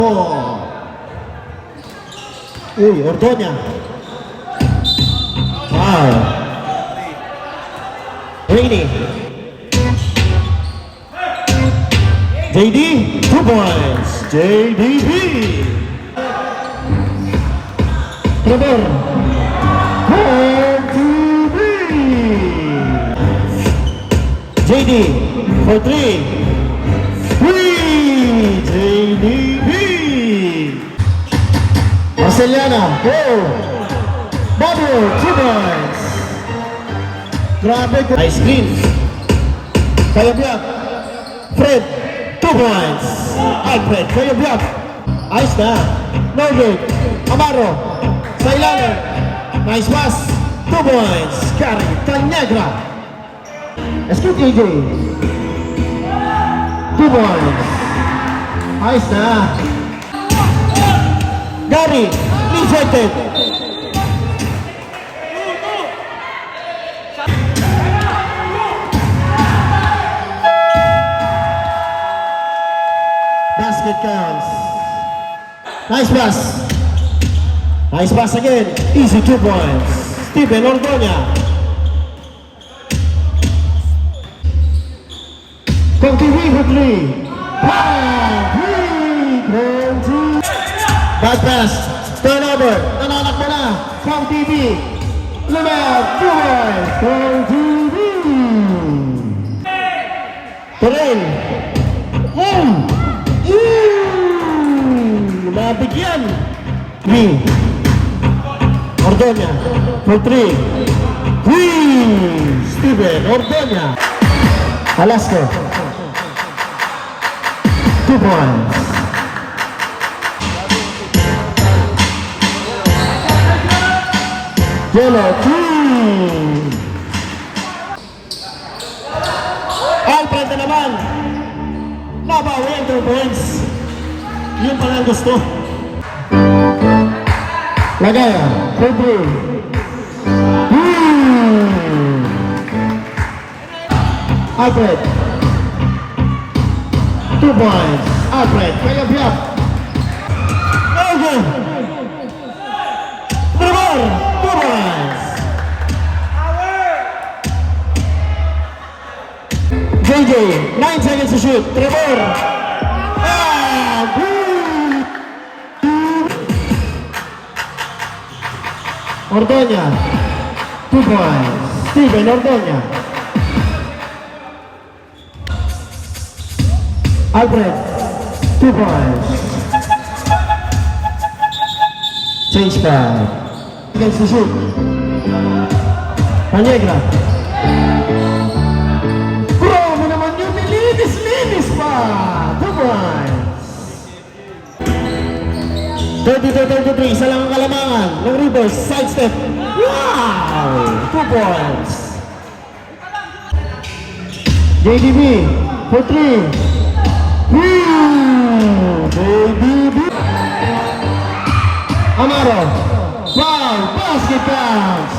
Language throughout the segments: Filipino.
Oh. Uy, Ordoña. Wow. Rainy. JD, 2 points. JDB. Trevor. 4-2-3. JD for 3. 3. JDB. Marceliana, go. Bubble, 2 points. Grabe ko. Ice cream. Kayabyat. Fred, 2 points. Alfred, Kayabyat. Ayos na. No good. Amaro, sa ilalim. Nice pass. 2 points. Gary Tanegra. Escute AJ. 2 points. Ayos na. Gary, rejected. Basket counts. Nice pass. Nice pass again. Easy 2 points. Steven Ordoña. Continue for 3. Bad pass. Turnover. Nananakbo na. From TV. Lumel. 2 points. From TV. Terrell. Nabigyan. 3. Ordoña. For 3. Steven Ordoña. Alasco. 2 points. Yellow, 3. Alfred na naman. Nabawi ang 2 points. Yun pala ang gusto. Lagaya, 3. Alfred. 2 points. Alfred, Kayabyat. Okay. Trevor, 2 points. JJ, 9 seconds to shoot. Trevor. Ordoña, 2 points. Steven Ordoña. Alfred, 2 points. Change back. Against the shoot. Tanegra. Promo naman yung nilinis pa. 2 points. 32-33. Isa lang ang kalamangan. Ng reverse. Side step. Wow! 2 points. JDB for 3. JDB. Amaro. Wow! Basket counts.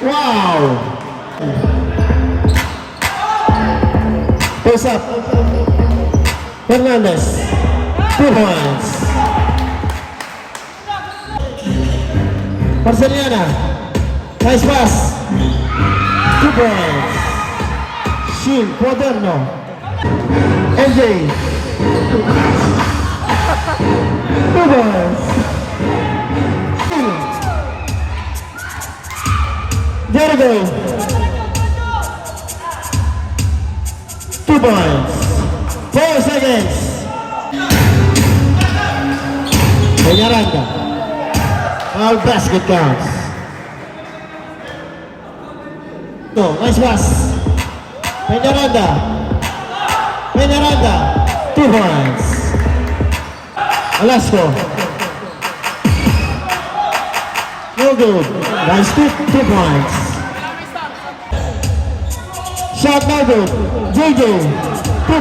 Wow! Post up. Fernandez. 2 points. Marceliana. Nice pass. 2 points. Shin Cuaderno. MJ. 2 points. Jericho. 2 points. 4 seconds. Peñaranda. All basket counts. No, nice pass. Peñaranda. 2 points. Alasco. No good. Nice 2 points. Shot no good. JJ. 2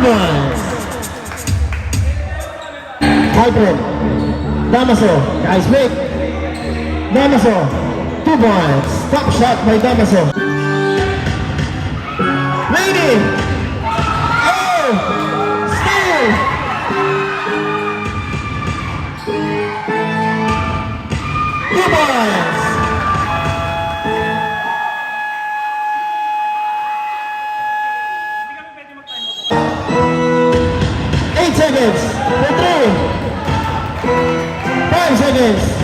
points. Alfred. Damaso. Guys, break. Damaso. 2 points. Top shot by Damaso. Ready. Oh! Steal! points. 8 seconds. 3. 5 seconds.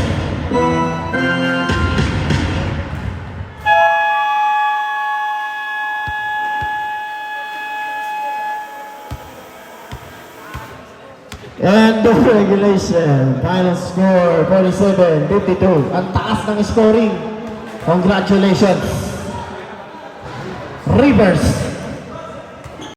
And the regulation, final score 47-52. Ang taas ng scoring. Congratulations. Rivers.